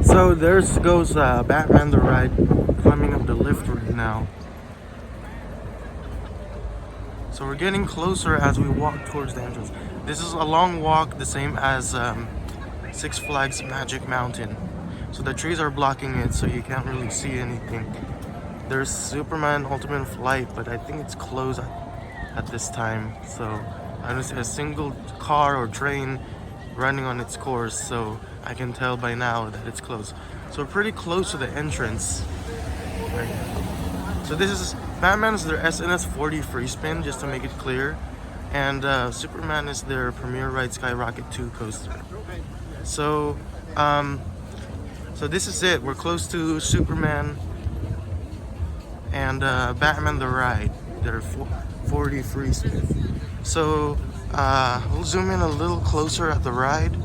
So there goes Batman the Ride climbing up the lift right now. So we're getting closer as we walk towards the entrance. This is a long walk, the same as Six Flags Magic Mountain. So the trees are blocking it, so you can't really see anything. There's Superman Ultimate Flight, but I think it's closed at this time. So I don't see a single car or train running on its course, so I can tell by now that it's closed. So we're pretty close to the entrance. Right. So this is Batman's their SNS 40 free spin, just to make it clear, and Superman is their Premier Ride Skyrocket 2 coaster. So so this is it. We're close to Superman and Batman the Ride, their 40 free spin. So we'll zoom in a little closer at the ride.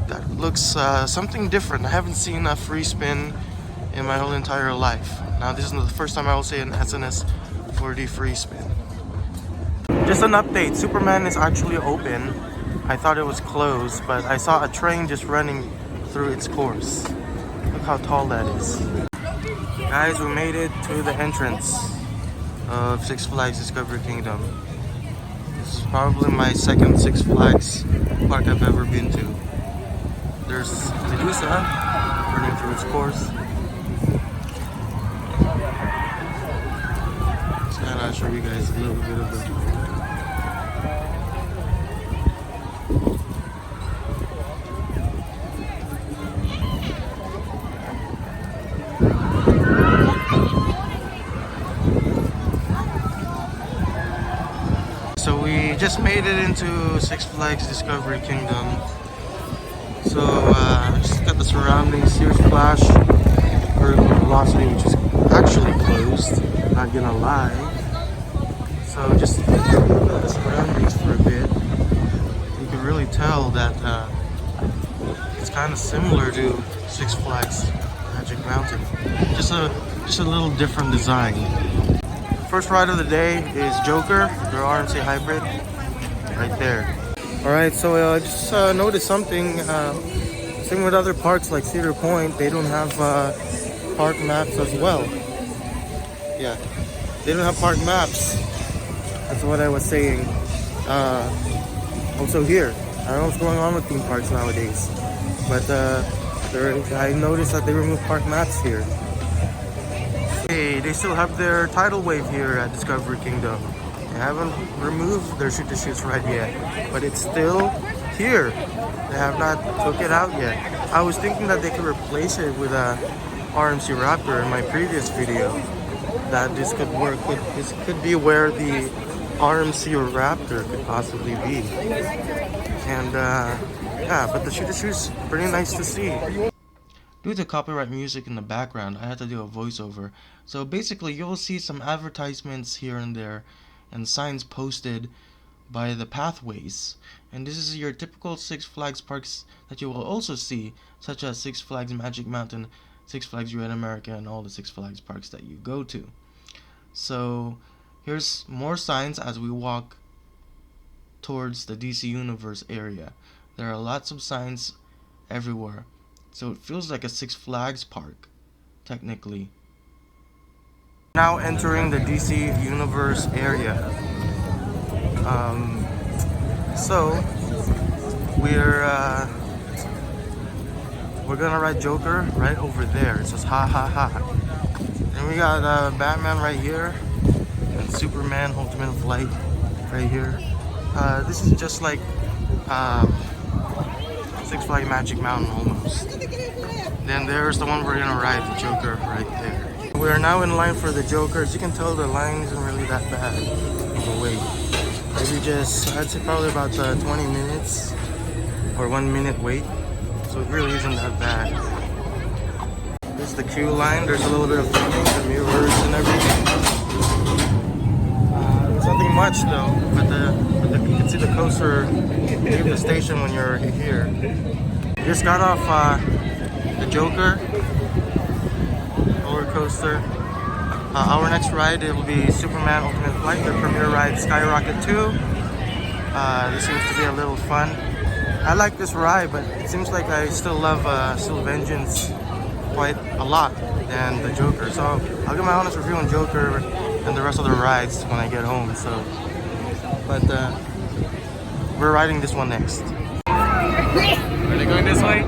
That looks something different. I haven't seen a free spin in my whole entire life. Now this is the first time I will see an SNS 40 free spin. Just an update, Superman is actually open. I thought it was closed, but I saw a train just running through its course. Look how tall that is. Guys, we made it to the entrance of Six Flags Discovery Kingdom. This is probably my second Six Flags park I've ever been to. There's Medusa running through its course. So I'll show you guys a little bit of the just made it into Six Flags Discovery Kingdom. So just got the surroundings. Here's Flash Vertical Velocity, which is actually closed, not gonna lie. So just look at the surroundings for a bit. You can really tell that it's kind of similar to Six Flags Magic Mountain. Just a little different design. First ride of the day is Joker, their RMC hybrid, right there. Alright, so I just noticed something. Same with other parks like Cedar Point, they don't have park maps as well. Yeah, they don't have park maps. That's what I was saying. Also here, I don't know what's going on with theme parks nowadays, but I noticed that they removed park maps here. Hey, they still have their tidal wave here at Discovery Kingdom. They haven't removed their Shoot the Chutes ride yet, but it's still here. They have not took it out yet. I was thinking that they could replace it with a RMC Raptor in my previous video. That this could work. This could be where the RMC Raptor could possibly be. And yeah, but the Shoot the Chutes pretty nice to see. Due to copyright music in the background, I had to do a voiceover. So basically, you'll see some advertisements here and there and signs posted by the pathways. And this is your typical Six Flags parks that you will also see, such as Six Flags Magic Mountain, Six Flags Great America, and all the Six Flags parks that you go to. So here's more signs as we walk towards the DC Universe area. There are lots of signs everywhere. So it feels like a Six Flags park, technically. Now entering the DC Universe area. So we're gonna ride Joker right over there. It says ha ha ha. And we got Batman right here and Superman Ultimate Flight right here. This is just like Six Flags Magic Mountain almost. Then there's the one we're gonna ride, the Joker right there. We are now in line for the Joker. As you can tell, the line isn't really that bad of a wait. Maybe just, I'd say probably about 20 minutes or 1 minute wait. So it really isn't that bad. This is the queue line. There's a little bit of filming, the mirrors and everything. It's nothing much though, but you can see the coaster leave the station when you're here. Just got off the Joker roller coaster. Our next ride, it will be Superman Ultimate Flight, the Premier Ride Skyrocket 2. This seems to be a little fun. I like this ride, but it seems like I still love Steel Vengeance quite a lot than the Joker. So I'll give my honest review on Joker and the rest of the rides when I get home. So, but we're riding this one next. Are they going this way?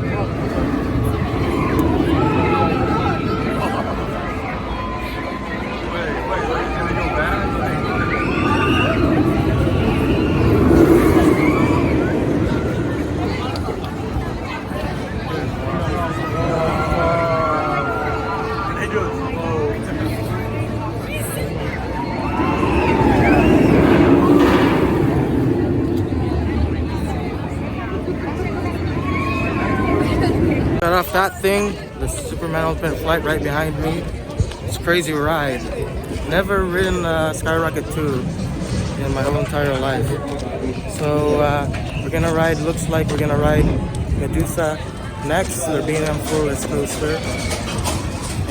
Got off that thing, the Superman Ultimate Flight right behind me. It's a crazy ride. Never ridden Skyrocket 2 in my whole entire life. So we're gonna ride, looks like we're gonna ride Medusa next, their B&M Floorless coaster.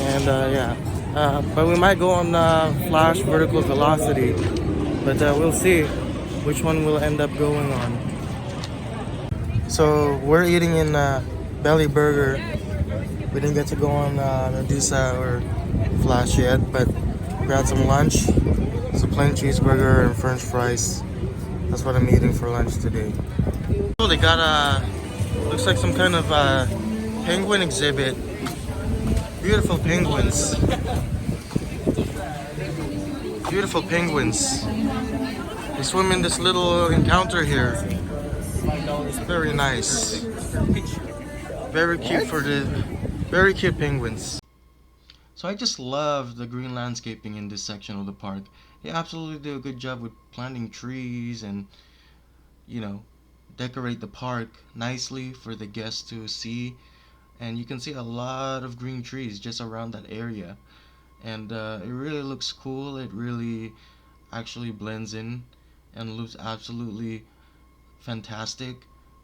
And yeah, but we might go on Flash Vertical Velocity, but we'll see which one we'll end up going on. So we're eating in Belly Burger. We didn't get to go on Medusa or Flash yet, but we had some lunch. It's a plain cheeseburger and french fries. That's what I'm eating for lunch today. Oh, they got looks like some kind of penguin exhibit. Beautiful penguins. Beautiful penguins. They swim in this little encounter here. Very nice. Very cute very cute penguins. So I just love the green landscaping in this section of the park. They absolutely do a good job with planting trees and, you know, decorate the park nicely for the guests to see. And you can see a lot of green trees just around that area. And it really looks cool. It really actually blends in and looks absolutely fantastic.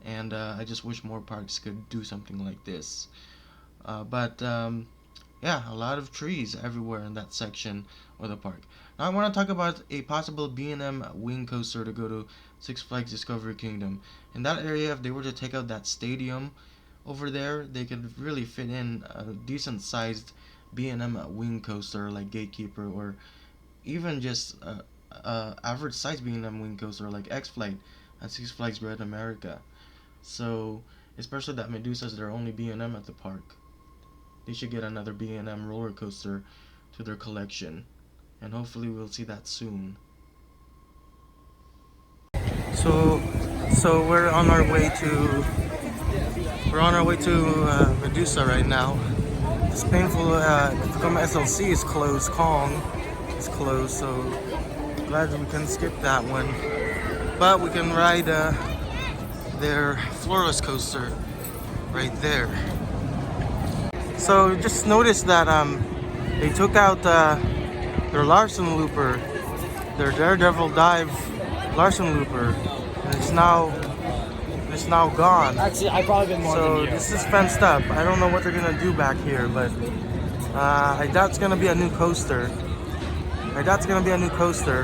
And I just wish more parks could do something like this. Yeah, a lot of trees everywhere in that section of the park. Now I want to talk about a possible B&M wing coaster to go to Six Flags Discovery Kingdom. In that area, if they were to take out that stadium over there, they could really fit in a decent sized B&M wing coaster like Gatekeeper, or even just a average size B&M wing coaster like X-Flight at Six Flags Great America. So, especially that Medusa is their only B&M at the park. They should get another B&M roller coaster to their collection, and hopefully we'll see that soon. So we're on our way to Medusa right now. It's painful. Tacoma SLC is closed. Kong is closed, so glad we can skip that one. But we can ride their floorless coaster right there. So just noticed that they took out their Larson Looper, their Daredevil Dive Larson Looper, and it's now gone. Actually, I've probably been more than you. So this is fenced up. I don't know what they're gonna do back here, but I doubt it's gonna be a new coaster.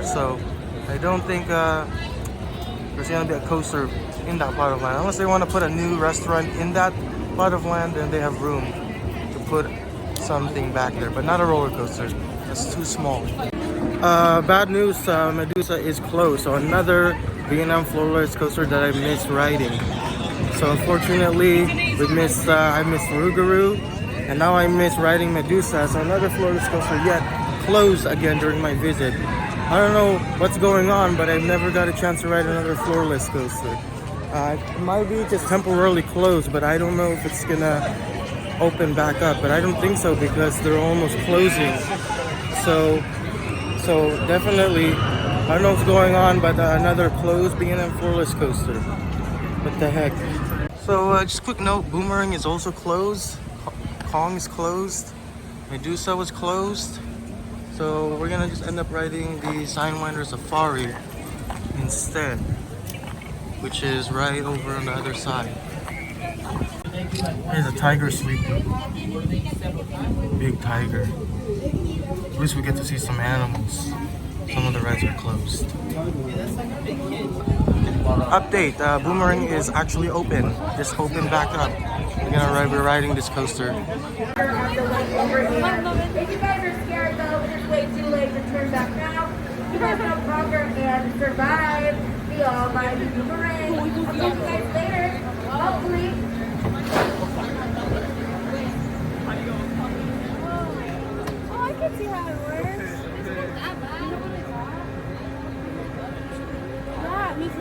So I don't think there's gonna be a coaster in that part of land, unless they want to put a new restaurant in that part of land, and they have room to put something back there, but not a roller coaster. That's too small. Bad news, Medusa is closed, so another B&M floorless coaster that I missed riding. So unfortunately, I missed Rougarou, and now I miss riding Medusa. So another floorless coaster yet closed again during my visit. I don't know what's going on, but I've never got a chance to ride another floorless coaster. It might be just temporarily closed, but I don't know if it's gonna open back up. But I don't think so, because they're almost closing. So definitely, I don't know what's going on, but another closed B&M floorless coaster. What the heck? So just quick note, Boomerang is also closed. Kong is closed. Medusa was closed. So we're gonna just end up riding the Sidewinder Safari instead, which is right over on the other side. Here's a tiger sleeping. Big tiger. At least we get to see some animals. Some of the rides are closed. Update, Boomerang is actually open. Just opened back up. We're riding this coaster. If you guys are scared though, it is way too late to turn back now. You guys no longer and survive the almighty Boomerang. I'll see you guys later. Hopefully. Oh, I can see how it works. Yeah, me too.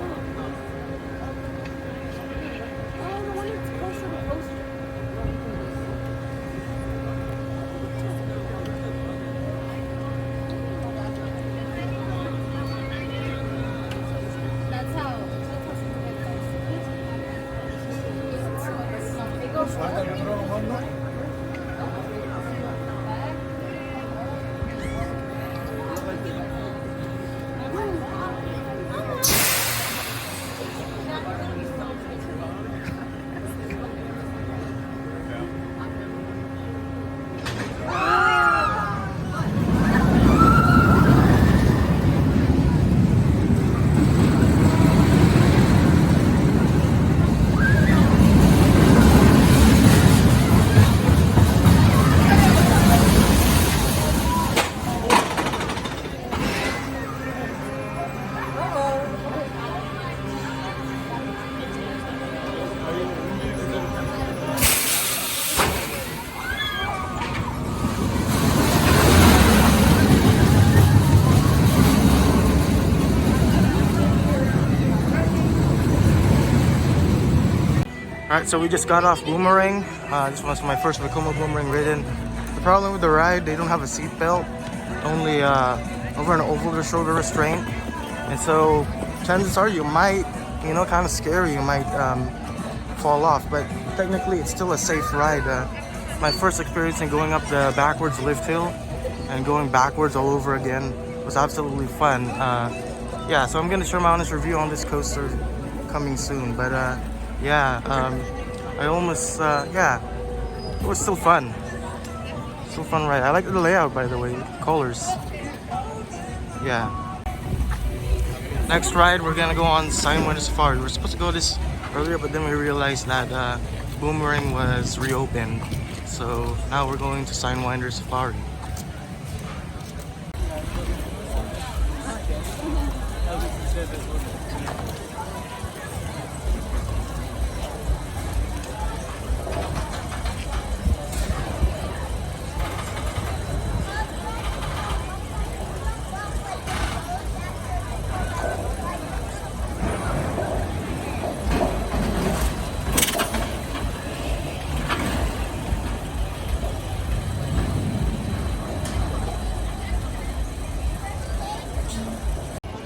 Oh, the one that's closer to the coaster. That's how Alright, so we just got off Boomerang. This was my first Vekoma Boomerang ridden. The problem with the ride, they don't have a seat belt. Only over and over the shoulder restraint. And so chances are you might, kind of scary, you might fall off. But technically it's still a safe ride. My first experience in going up the backwards lift hill and going backwards all over again was absolutely fun. Yeah, so I'm going to share my honest review on this coaster coming soon. But yeah, I almost, it was still fun. Still fun ride. I like the layout, by the way, colors. Yeah. Next ride, we're gonna go on Sidewinder Safari. We were supposed to go this earlier, but then we realized that Boomerang was reopened. So now we're going to Sidewinder Safari.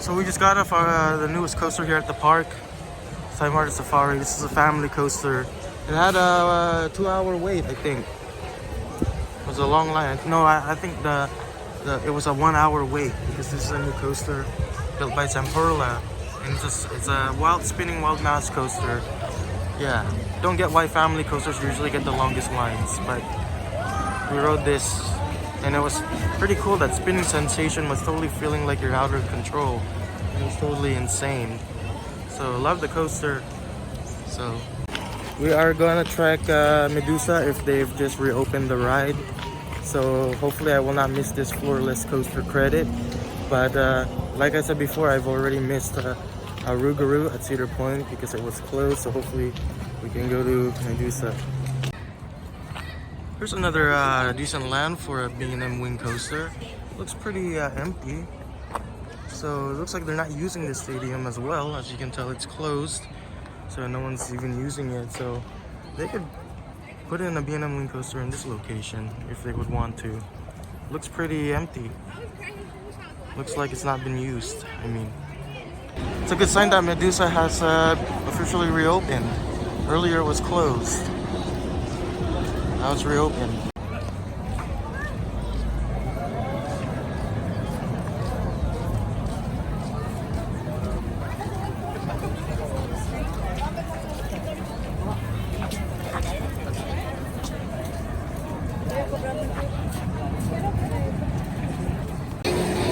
So we just got off the newest coaster here at the park, Sidewinder Safari. This is a family coaster. It had a 2-hour wait, I think. It was a long line. No, I think it was a 1-hour wait because this is a new coaster built by Zamperla, and it's a wild spinning wild mouse coaster. Yeah, don't get why family coasters usually get the longest lines, but we rode this. And it was pretty cool. That spinning sensation was totally feeling like you're out of control. It was totally insane. So love the coaster. So we are gonna track Medusa if they've just reopened the ride. So hopefully I will not miss this floorless coaster credit. But like I said before, I've already missed Rougarou at Cedar Point because it was closed. So hopefully we can go to Medusa. Here's another decent land for a B&M wing coaster. Looks pretty empty. So it looks like they're not using the stadium as well. As you can tell, it's closed. So no one's even using it. So they could put in a B&M wing coaster in this location if they would want to. Looks pretty empty. Looks like it's not been used. I mean, it's a good sign that Medusa has officially reopened. Earlier it was closed. Now it's reopened.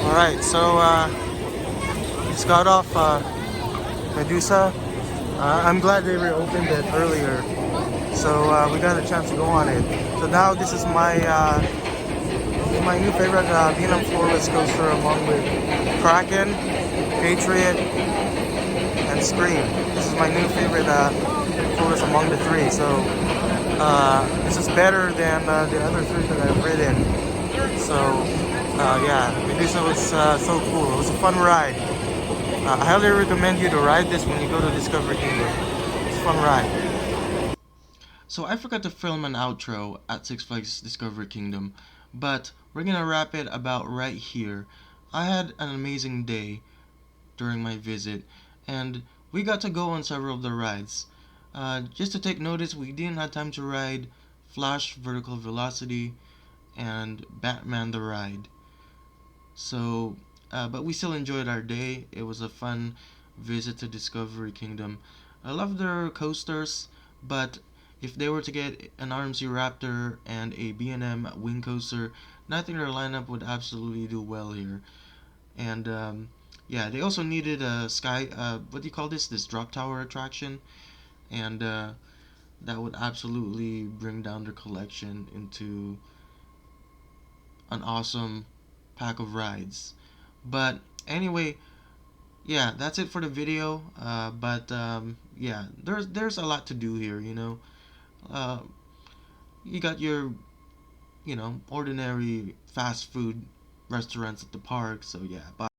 Alright, so just got off Medusa. I'm glad they reopened it earlier, so we got a chance to go on it. So now this is my new favorite B&M floorless coaster, along with Kraken, Patriot, and Scream. This is my new favorite floorless among the three. So this is better than the other three that I've ridden. So yeah, Medusa was so cool. It was a fun ride. I highly recommend you to ride this when you go to Discovery Kingdom. It's a fun ride. So I forgot to film an outro at Six Flags Discovery Kingdom, but we're gonna wrap it about right here. I had an amazing day during my visit, and we got to go on several of the rides. Just to take notice, we didn't have time to ride Flash Vertical Velocity and Batman the Ride. So, but we still enjoyed our day. It was a fun visit to Discovery Kingdom. I love their coasters, but if they were to get an RMC Raptor and a B&M Wing Coaster, I think their lineup would absolutely do well here. And yeah, they also needed a sky, what do you call this? This drop tower attraction, and that would absolutely bring down their collection into an awesome pack of rides. But anyway, yeah, that's it for the video. But yeah, there's a lot to do here, you know. You got your, you know, ordinary fast food restaurants at the park. So yeah, bye.